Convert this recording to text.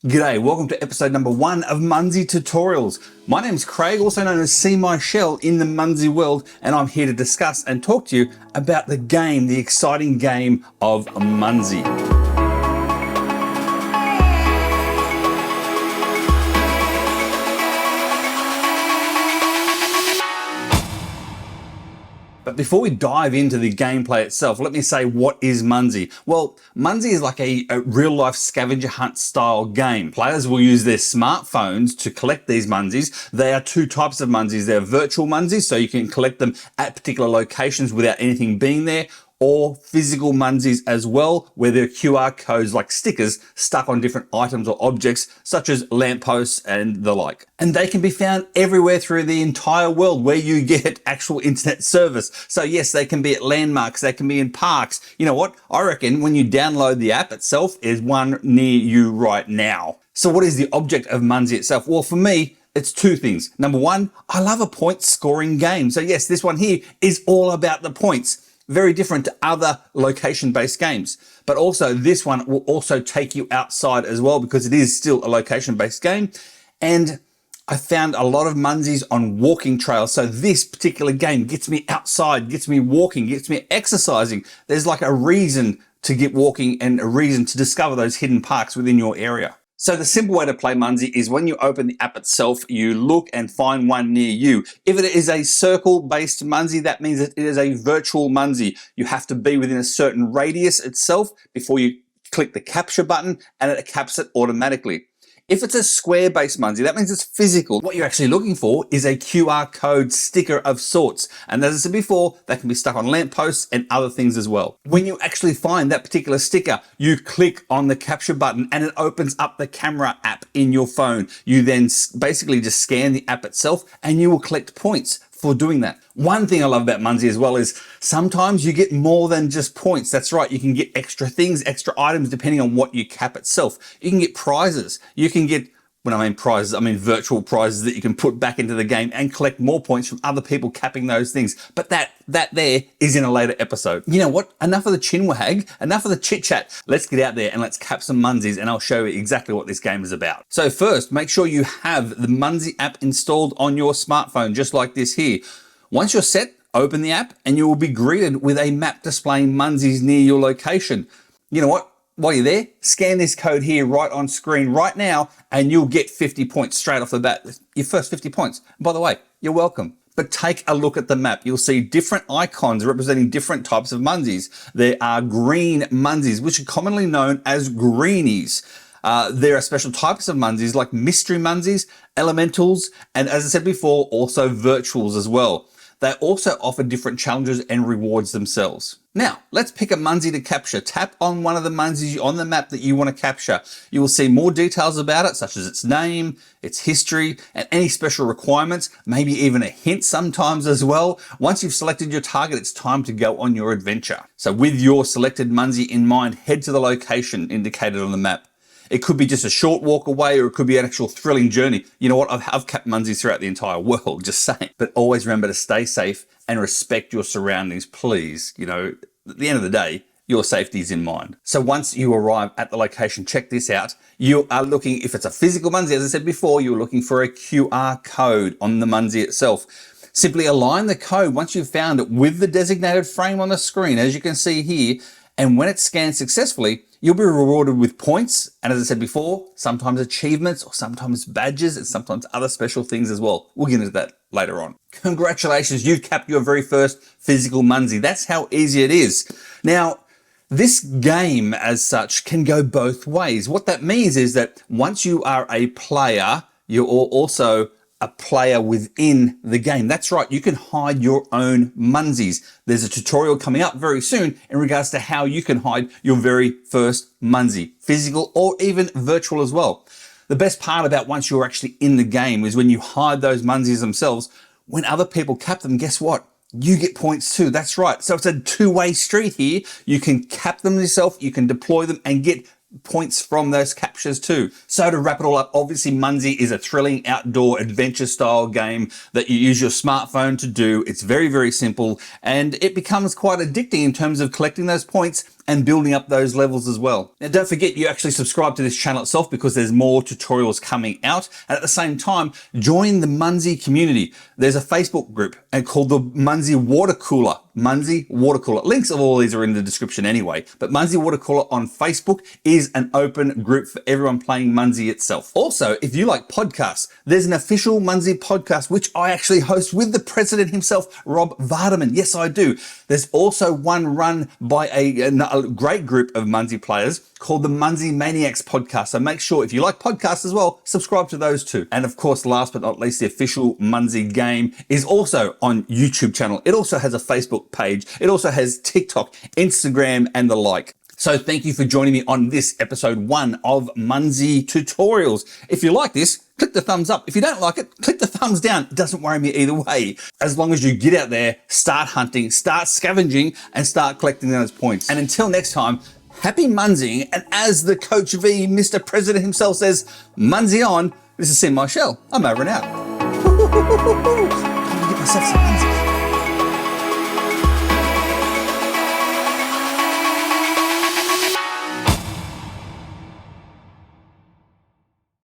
G'day, welcome to episode number 1 of Munzee Tutorials. My name's Craig, also known as Seemyshell in the Munzee world, and I'm here to discuss and talk to you about the game, the exciting game of Munzee. But before we dive into the gameplay itself, let me say, what is Munzee? Well, Munzee is like a real-life scavenger hunt style game. Players will use their smartphones to collect these Munzees. There are two types of Munzees. There are virtual Munzees, so you can collect them at particular locations without anything being there, or physical Munzees as well, where there are QR codes like stickers stuck on different items or objects, such as lampposts and the like. And they can be found everywhere through the entire world where you get actual internet service. So yes, they can be at landmarks, they can be in parks. You know what? I reckon when you download the app itself, is one near you right now. So what is the object of Munzee itself? Well, for me, it's two things. Number one, I love a point scoring game. So yes, this one here is all about the points. Very different to other location-based games. But also this one will also take you outside as well, because it is still a location-based game. And I found a lot of Munzees on walking trails. So this particular game gets me outside, gets me walking, gets me exercising. There's like a reason to get walking and a reason to discover those hidden parks within your area. So the simple way to play Munzee is when you open the app itself, you look and find one near you. If it is a circle-based Munzee, that means that it is a virtual Munzee. You have to be within a certain radius itself before you click the capture button, and it caps it automatically. If it's a square-based Munzee, that means it's physical. What you're actually looking for is a QR code sticker of sorts. And as I said before, that can be stuck on lampposts and other things as well. When you actually find that particular sticker, you click on the capture button and it opens up the camera app in your phone. You then basically just scan the app itself and you will collect points for doing that. One thing I love about Munzee as well is sometimes you get more than just points. That's right, you can get extra things, extra items, depending on what you cap itself. You can get prizes. You can get, when I mean prizes, I mean virtual prizes that you can put back into the game and collect more points from other people capping those things. But that there is in a later episode. You know what? Enough of the chin wag, enough of the chit chat. Let's get out there and let's cap some Munzees, and I'll show you exactly what this game is about. So first, make sure you have the Munzee app installed on your smartphone, just like this here. Once you're set, open the app and you will be greeted with a map displaying Munzees near your location. You know what? While you're there, scan this code here right on screen right now and you'll get 50 points straight off the bat. Your first 50 points. By the way, you're welcome. But take a look at the map. You'll see different icons representing different types of Munzees. There are green Munzees, which are commonly known as greenies. There are special types of Munzees like mystery Munzees, elementals, and as I said before, also virtuals as well. They also offer different challenges and rewards themselves. Now, let's pick a Munzee to capture. Tap on one of the Munzees on the map that you want to capture. You will see more details about it, such as its name, its history, and any special requirements, maybe even a hint sometimes as well. Once you've selected your target, it's time to go on your adventure. So with your selected Munzee in mind, head to the location indicated on the map. It could be just a short walk away, or it could be an actual thrilling journey. You know what? I've capped Munzees throughout the entire world, just saying. But always remember to stay safe and respect your surroundings, please. You know, at the end of the day, your safety is in mind. So once you arrive at the location, check this out. You are looking, if it's a physical Munzee, as I said before, you're looking for a QR code on the Munzee itself. Simply align the code once you've found it with the designated frame on the screen, as you can see here. And when it's scanned successfully, you'll be rewarded with points. And as I said before, sometimes achievements or sometimes badges and sometimes other special things as well. We'll get into that later on. Congratulations, you've capped your very first physical Munzee. That's how easy it is. Now, this game as such can go both ways. What that means is that once you are a player, you're also a player within the game. That's right, you can hide your own Munzees. There's a tutorial coming up very soon in regards to how you can hide your very first Munzee, physical or even virtual as well. The best part about once you're actually in the game is when you hide those Munzees themselves, when other people cap them, guess what? You get points too. That's right. So it's a two-way street here. You can cap them yourself, you can deploy them and get points from those captures too. So to wrap it all up, obviously Munzee is a thrilling outdoor adventure style game that you use your smartphone to do. It's very, very simple and it becomes quite addicting in terms of collecting those points and building up those levels as well. Now, don't forget you actually subscribe to this channel itself because there's more tutorials coming out. And at the same time, join the Munzee community. There's a Facebook group called the Munzee Water Cooler. Munzee Water Cooler. Links of all these are in the description anyway. But Munzee Water Cooler on Facebook is an open group for everyone playing Munzee itself. Also, if you like podcasts, there's an official Munzee podcast, which I actually host with the president himself, Rob Vardaman. Yes, I do. There's also one run by a great group of Munzee players called the Munzee Maniacs podcast. So make sure if you like podcasts as well, subscribe to those too. And of course, last but not least, the official Munzee game is also on YouTube channel. It also has a Facebook page. It also has TikTok, Instagram, and the like. So thank you for joining me on this episode 1 of Munzee Tutorials. If you like this, click the thumbs up. If you don't like it, click the thumbs down. It doesn't worry me either way. As long as you get out there, start hunting, start scavenging, and start collecting those points. And until next time, happy Munzeeing. And as the Coach V, Mr. President himself says, Munzee on. This is Seemyshell. I'm over and out. I'm gonna get myself some Munzee.